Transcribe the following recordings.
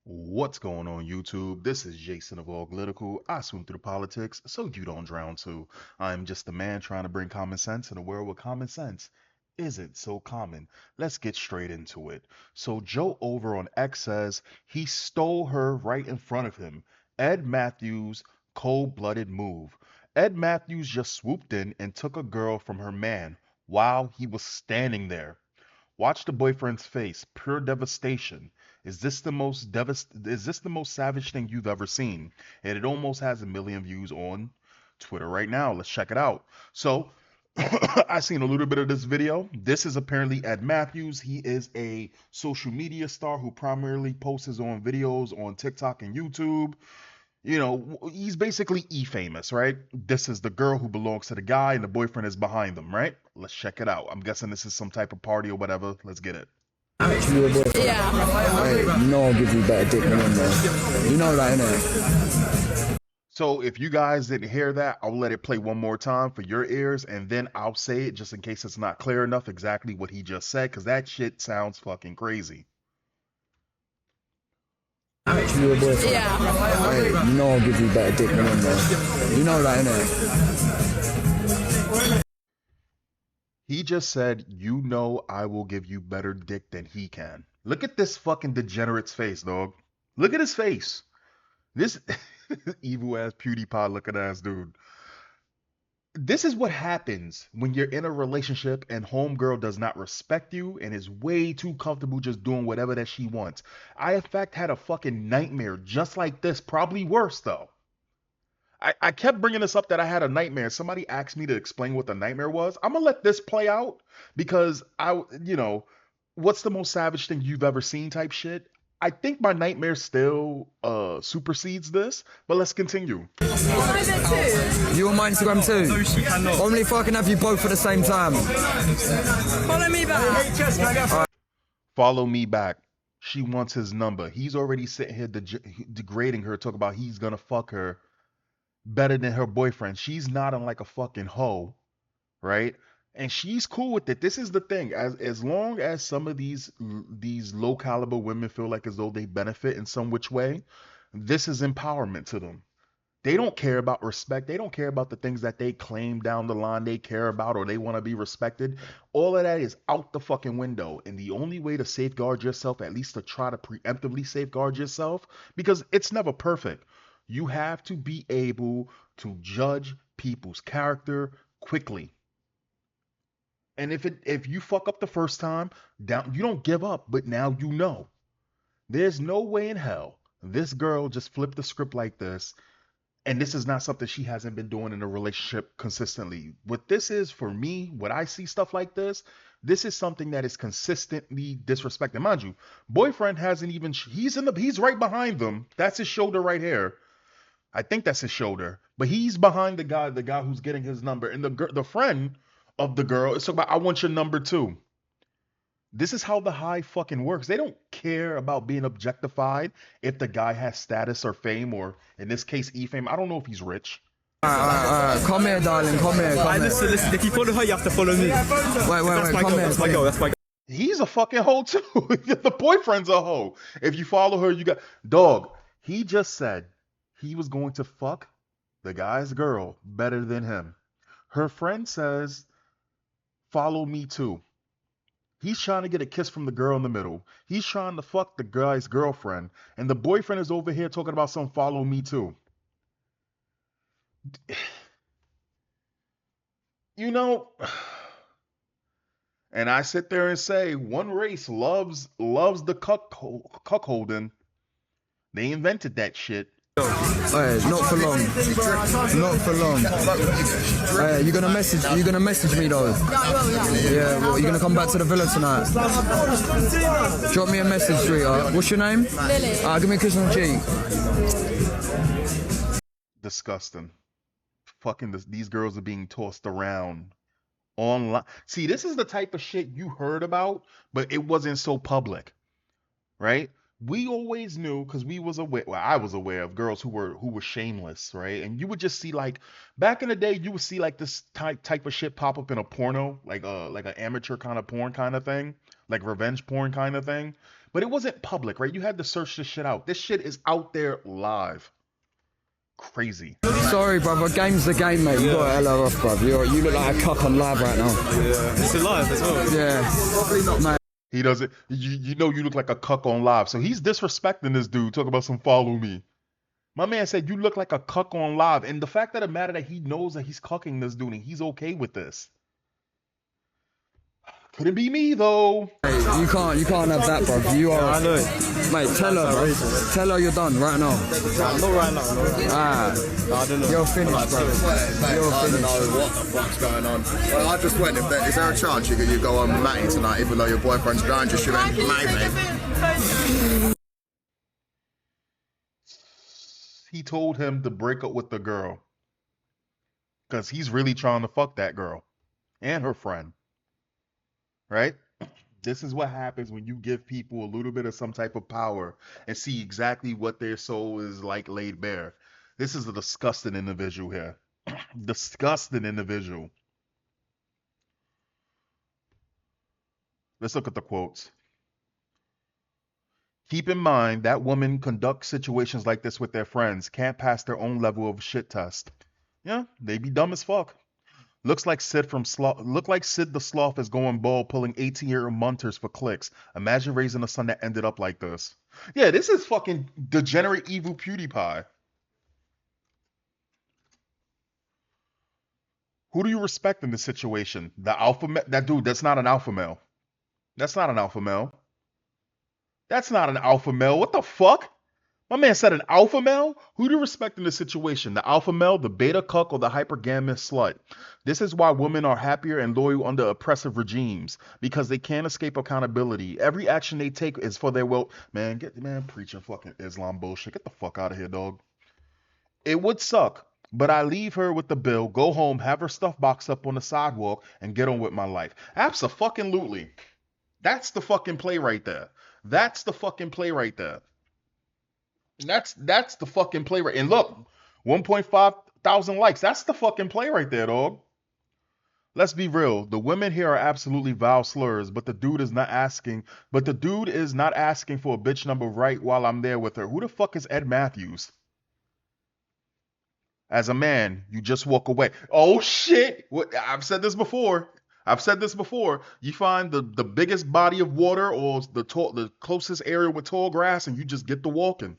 What's going on YouTube? This is Jason of Auglitical. I swim through politics so you don't drown too. I'm just a man trying to bring common sense in a world where common sense isn't so common. Let's get straight into it. So Joe over on X says he stole her right in front of him. Ed Matthews, cold-blooded move. Ed Matthews just swooped in and took a girl from her man while he was standing there. Watch the boyfriend's face, pure devastation. Is this the most savage thing you've ever seen? And it almost has 1 million views on Twitter right now. Let's check it out. So I seen a little bit of this video. This is apparently Ed Matthews. He is a social media star who primarily posts his own videos on TikTok and YouTube. He's basically E-famous, right? This is the girl who belongs to the guy, and the boyfriend is behind them, right? Let's check it out. I'm guessing this is some type of party or whatever. Let's get it. Actually, your boyfriend. Yeah. Hey, you know I'll give you better dick than him, man. You know that, innit? So if you guys didn't hear that, I'll let it play one more time for your ears, and then I'll say it just in case it's not clear enough exactly what he just said, because that shit sounds fucking crazy. Actually, your boyfriend. Yeah. Hey, you know I'll give you better dick than him, man. You know that, innit? He just said, you know I will give you better dick than he can. Look at this fucking degenerate's face, dog. Look at his face. This evil ass PewDiePie looking ass dude. This is what happens when you're in a relationship and homegirl does not respect you and is way too comfortable just doing whatever that she wants. I, in fact, had a fucking nightmare just like this, probably worse though. I kept bringing this up that I had a nightmare. Somebody asked me to explain what the nightmare was. I'm gonna let this play out because what's the most savage thing you've ever seen type shit. I think my nightmare still supersedes this, but let's continue. You on my Instagram too? Only if I can have you both at the same time. Follow me back. Follow me back. She wants his number. He's already sitting here degrading her, talk about he's gonna fuck her better than her boyfriend. She's nodding like a fucking hoe, right? And she's cool with it. This is the thing. As long as some of these low caliber women feel like as though they benefit in some which way, this is empowerment to them. They don't care about respect. They don't care about the things that they claim down the line they care about or they want to be respected. All of that is out the fucking window. And the only way to safeguard yourself, at least to try to preemptively safeguard yourself, because it's never perfect, you have to be able to judge people's character quickly. And if you fuck up the first time, you don't give up, but now you know. There's no way in hell this girl just flipped the script like this, and this is not something she hasn't been doing in a relationship consistently. What this is for me, what I see stuff like this is something that is consistently disrespected. Mind you, boyfriend hasn't even he's right behind them. That's his shoulder right here. I think that's his shoulder, but he's behind the guy who's getting his number, and the friend of the girl is talking about, I want your number too. This is how the high fucking works. They don't care about being objectified if the guy has status or fame, or in this case, e-fame. I don't know if he's rich. Come here, darling. Come here. Listen. If you follow her, you have to follow me. Wait. Come here. That's my girl. That's my girl. He's a fucking hoe too. The boyfriend's a hoe. If you follow her, you got dog. He just said he was going to fuck the guy's girl better than him. Her friend says, follow me too. He's trying to get a kiss from the girl in the middle. He's trying to fuck the guy's girlfriend. And the boyfriend is over here talking about some follow me too. You know, and I sit there and say, one race loves the cuckolding. They invented that shit. Hey, not for long. Not for long. Hey, you gonna message me though? Yeah, well, you gonna come back to the villa tonight? Drop me a message, sweetheart. What's your name? Lily. Give me a kiss on the cheek. Disgusting. Fucking these girls are being tossed around online. See, this is the type of shit you heard about, but it wasn't so public, right? We always knew because we was aware. Well, I was aware of girls who were shameless, right? And you would just see, like, back in the day, you would see like this type of shit pop up in a porno, like an amateur kind of porn kind of thing, like revenge porn kind of thing. But it wasn't public, right? You had to search this shit out. This shit is out there live. Crazy. Sorry, brother. Game's the game, mate. You got hella off, bruv. You look like a cock on live right now. Yeah. It's alive as well. Yeah. Probably not, mate. He doesn't. You know you look like a cuck on live. So he's disrespecting this dude. Talk about some follow me. My man said you look like a cuck on live. And the fact of the matter that he knows that he's cucking this dude and he's okay with this. Couldn't be me though. Hey, you can't have that, bro. You are. I know. Mate, tell her, bro. Tell her you're done right now. Not right now. Ah, I don't know. you're finished, bro. You're I don't finished. know what the fuck's going on. Well, I just went. Is there a chance you go on Matty tonight, even though your boyfriend's drowned? Just maybe. He told him to break up with the girl. Because he's really trying to fuck that girl. And her friend. Right? This is what happens when you give people a little bit of some type of power and see exactly what their soul is like laid bare. This is a disgusting individual here. Disgusting individual. Let's look at the quotes. Keep in mind that women conduct situations like this with their friends, can't pass their own level of shit test. Yeah, they be dumb as fuck. Look like Sid the Sloth is going bald pulling 18-year-old munters for clicks. Imagine raising a son that ended up like this. Yeah, this is fucking degenerate evil PewDiePie. Who do you respect in this situation? The alpha male? That dude, that's not an alpha male. That's not an alpha male. That's not an alpha male. What the fuck? My man said an alpha male? Who do you respect in this situation? The alpha male, the beta cuck, or the hypergamous slut? This is why women are happier and loyal under oppressive regimes, because they can't escape accountability. Every action they take is for their will. Man, preaching fucking Islam bullshit. Get the fuck out of here, dog. It would suck, but I leave her with the bill, go home, have her stuff boxed up on the sidewalk, and get on with my life. Abso-fucking-lutely. That's the fucking play right there. That's the fucking play right there. That's the fucking play right. And look, 1.5 thousand likes. That's the fucking play right there, dog. Let's be real. The women here are absolutely vile slurs, but the dude is not asking. But the dude is not asking for a bitch number right while I'm there with her. Who the fuck is Ed Matthews? As a man, you just walk away. Oh shit! I've said this before. You find the biggest body of water or the closest area with tall grass, and you just get to walking.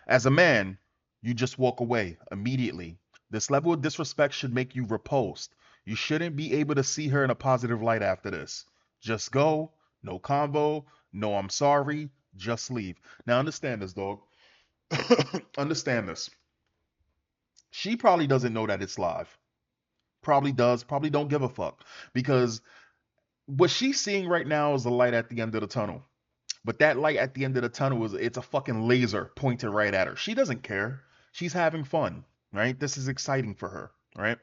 As a man, you just walk away immediately. This level of disrespect should make you repulsed. You shouldn't be able to see her in a positive light after this. Just go. No convo. No, I'm sorry. Just leave. Now understand this, dog. Understand this. She probably doesn't know that it's live. Probably does. Probably don't give a fuck. Because what she's seeing right now is the light at the end of the tunnel. But that light at the end of the tunnel it's a fucking laser pointed right at her. She doesn't care. She's having fun, right? This is exciting for her, right?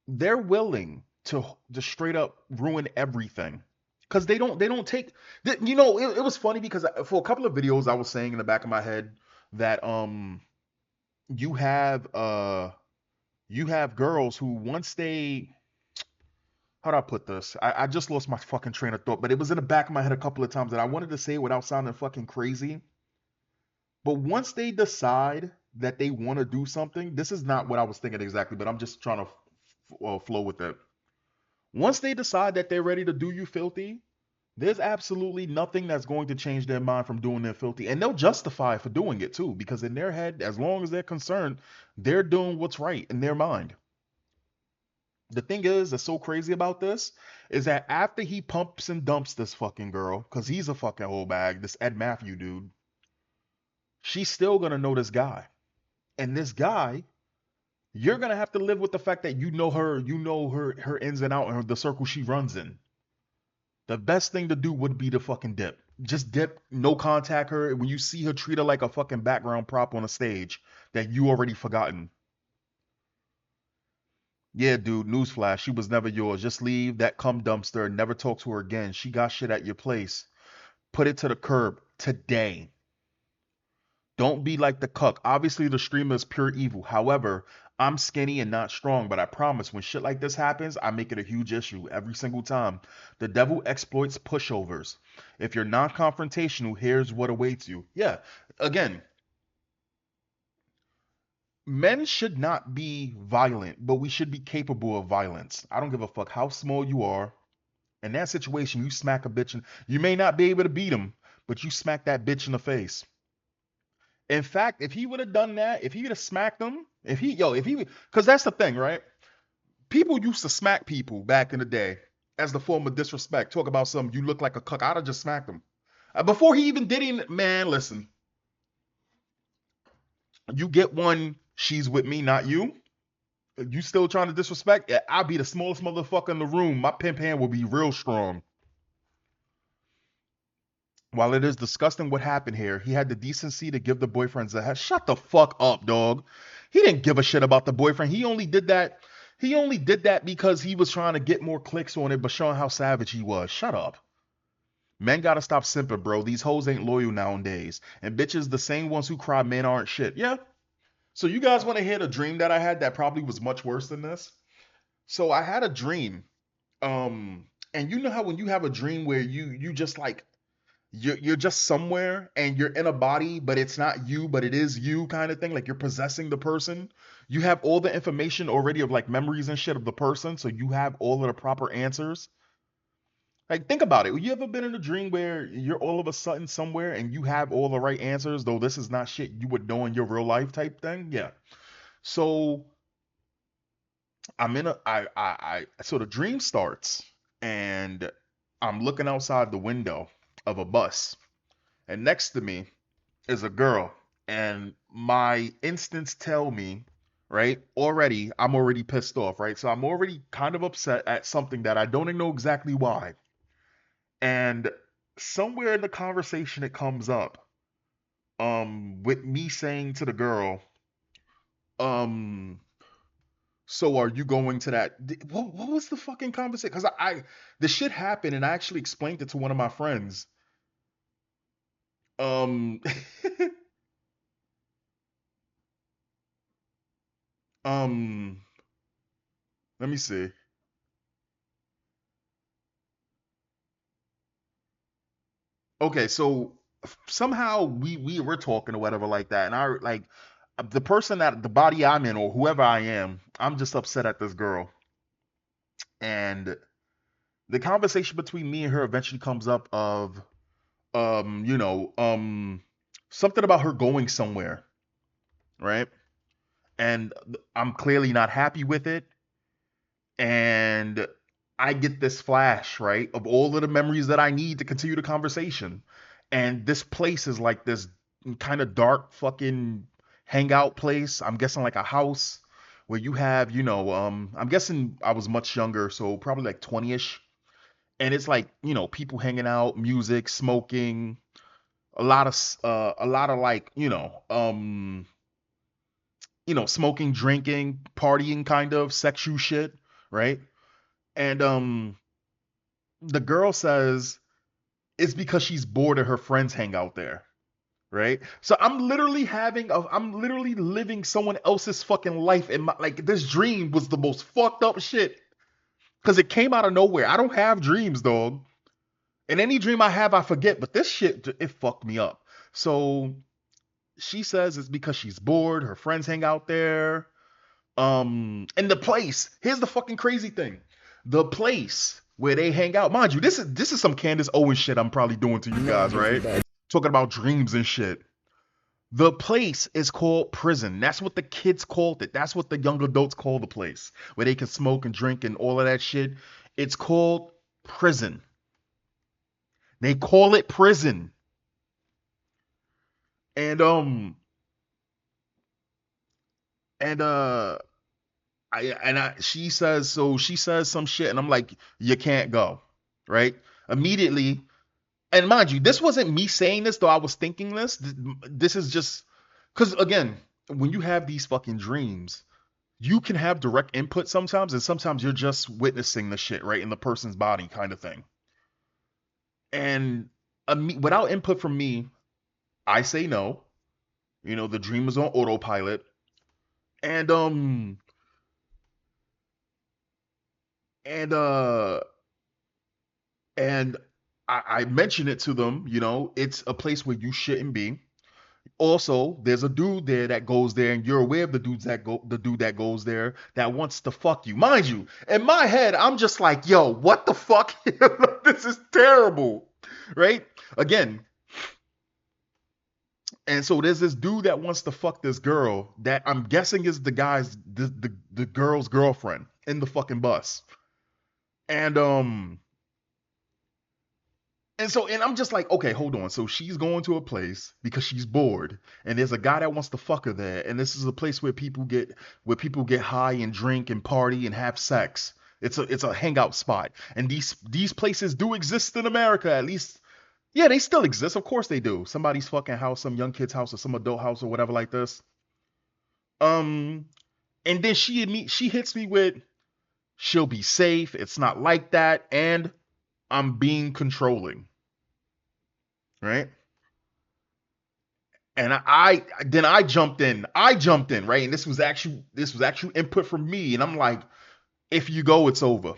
They're willing to straight up ruin everything because they don't take. You know, it was funny because for a couple of videos I was saying in the back of my head that you have girls who once they. How do I put this? I just lost my fucking train of thought, but it was in the back of my head a couple of times that I wanted to say it without sounding fucking crazy. But once they decide that they want to do something, this is not what I was thinking exactly, but I'm just trying to flow with it. Once they decide that they're ready to do you filthy, there's absolutely nothing that's going to change their mind from doing their filthy. And they'll justify for doing it too, because in their head, as long as they're concerned, they're doing what's right in their mind. The thing is that's so crazy about this is that after he pumps and dumps this fucking girl, because he's a fucking whole bag, this Ed Matthew dude, she's still gonna know this guy. And this guy, you're gonna have to live with the fact that you know her ins and out and the circle she runs in. The best thing to do would be to fucking dip. Just dip, no contact her. When you see her, treat her like a fucking background prop on a stage that you already forgotten. Yeah, dude, newsflash, she was never yours. Just leave that cum dumpster and never talk to her again. She got shit at your place. Put it to the curb today. Don't be like the cuck. Obviously, the streamer is pure evil. However, I'm skinny and not strong, but I promise when shit like this happens, I make it a huge issue every single time. The devil exploits pushovers. If you're non confrontational, here's what awaits you. Yeah, again, men should not be violent, but we should be capable of violence. I don't give a fuck how small you are. In that situation, you smack a bitch and you may not be able to beat him, but you smack that bitch in the face. In fact, if he would have done that, if he would have smacked him, because that's the thing, right? People used to smack people back in the day as the form of disrespect. Talk about some, you look like a cuck. I'd have just smacked him. Before he even did it, man, listen. You get one, she's with me, not you. You still trying to disrespect? Yeah, I'll be the smallest motherfucker in the room. My pimp hand will be real strong. While it is disgusting what happened here, he had the decency to give the boyfriends a head. Shut the fuck up, dog. He didn't give a shit about the boyfriend. He only did that. He only did that because he was trying to get more clicks on it, but showing how savage he was. Shut up. Men gotta stop simping, bro. These hoes ain't loyal nowadays. And bitches, the same ones who cry men aren't shit. Yeah. So you guys want to hear the dream that I had that probably was much worse than this? So I had a dream. And you know how when you have a dream where you just like you're just somewhere and you're in a body, but it's not you, but it is you kind of thing. Like you're possessing the person. You have all the information already of like memories and shit of the person, so you have all of the proper answers. Like think about it. You ever been in a dream where you're all of a sudden somewhere and you have all the right answers, though this is not shit you would know in your real life type thing? Yeah. So I'm in a so the dream starts and I'm looking outside the window of a bus, and next to me is a girl, and my instincts tell me, right, already I'm already pissed off, right? So I'm already kind of upset at something that I don't know exactly why. And somewhere in the conversation it comes up, with me saying to the girl, um, so are you going to that? What was the fucking conversation? Because the shit happened, and I actually explained it to one of my friends. Um, um, let me see. Okay, so somehow we were talking or whatever like that, and I like the person that the body I'm in or whoever I am, I'm just upset at this girl, and the conversation between me and her eventually comes up of you know something about her going somewhere, right? And I'm clearly not happy with it, and I get this flash, right, of all of the memories that I need to continue the conversation. And this place is like this kind of dark fucking hangout place. I'm guessing like a house where you have, I'm guessing I was much younger, so probably like 20ish. And it's like, people hanging out, music, smoking, a lot of like, smoking, drinking, partying kind of sexual shit, right? And the girl says it's because she's bored of her friends hang out there, right? So I'm literally living someone else's fucking life in my like this dream was the most fucked up shit because it came out of nowhere. I don't have dreams, dog. And any dream I have, I forget. But this shit, it fucked me up. So she says it's because she's bored. Her friends hang out there. And the place. Here's the fucking crazy thing. The place where they hang out, mind you, this is some Candace Owens shit I'm probably doing to you guys, right? Talking about dreams and shit. The place is called prison. That's what the kids called it. That's what the young adults call the place where they can smoke and drink and all of that shit. It's called prison. They call it prison. And and she says some shit and I'm like, you can't go. Right? Immediately, and mind you, this wasn't me saying this, though I was thinking this. This is just because again, when you have these fucking dreams, you can have direct input sometimes, and sometimes you're just witnessing the shit right in the person's body, kind of thing. And without input from me, I say no. The dream is on autopilot, And and uh and I mentioned it to them, it's a place where you shouldn't be. Also, there's a dude there that goes there, and you're aware of the dude that goes there that wants to fuck you. Mind you, in my head, I'm just like, yo, what the fuck? This is terrible. Right? Again, and so there's this dude that wants to fuck this girl that I'm guessing is the girl's girlfriend in the fucking bus. And and I'm just like, okay, hold on. So she's going to a place because she's bored, and there's a guy that wants to fuck her there, and this is a place where people get high and drink and party and have sex. It's a hangout spot, and these places do exist in America, at least. Yeah, they still exist. Of course they do. Somebody's fucking house, some young kid's house, or some adult house, or whatever like this. Um, and then she hits me with, she'll be safe. It's not like that, and I'm being controlling, right? And then I jumped in. I jumped in, right? And this was actual input from me. And I'm like, if you go, it's over.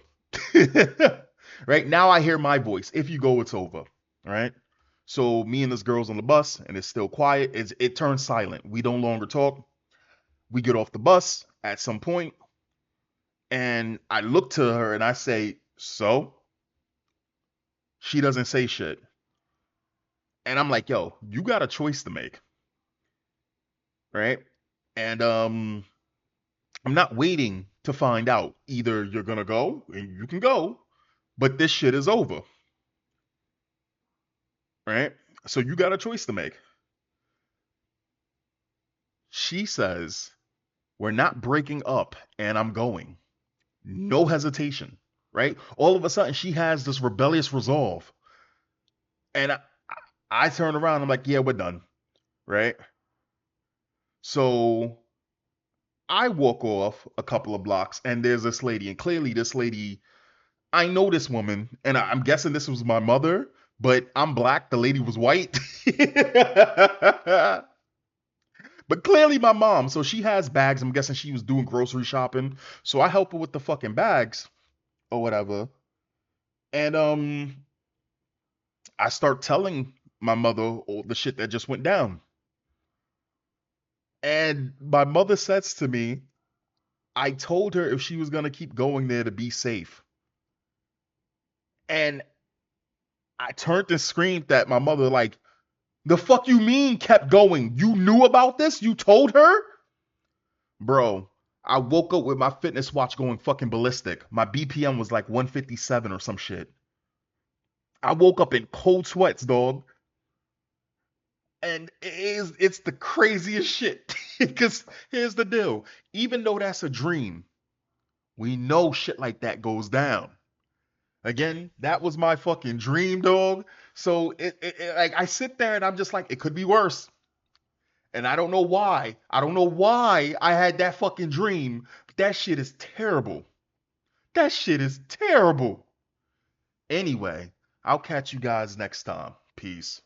Right? Now I hear my voice. If you go, it's over. Right? So me and this girl's on the bus, and it's still quiet. It turns silent. We don't longer talk. We get off the bus at some point, and I look to her and I say, so? She doesn't say shit. And I'm like, yo, you got a choice to make, right? And I'm not waiting to find out. Either you're gonna go and you can go, but this shit is over, right? So you got a choice to make. She says, we're not breaking up and I'm going. No hesitation, right? All of a sudden, she has this rebellious resolve. And I turn around, I'm like, yeah, we're done, right? So I walk off a couple of blocks, and there's this lady, and clearly this lady, I know this woman, and I'm guessing this was my mother, but I'm black. The lady was white. But clearly my mom. So she has bags. I'm guessing she was doing grocery shopping. So I help her with the fucking bags or whatever. And I start telling my mother all the shit that just went down. And my mother says to me, I told her if she was gonna keep going there to be safe. And I turned and screamed at my mother, like, the fuck you mean kept going? You knew about this? You told her? Bro, I woke up with my fitness watch going fucking ballistic. My BPM was like 157 or some shit. I woke up in cold sweats, dog. And it's the craziest shit. Because here's the deal. Even though that's a dream, we know shit like that goes down. Again, that was my fucking dream, dog. So like I sit there and I'm just like, it could be worse. And I don't know why. I don't know why I had that fucking dream. But that shit is terrible. That shit is terrible. Anyway, I'll catch you guys next time. Peace.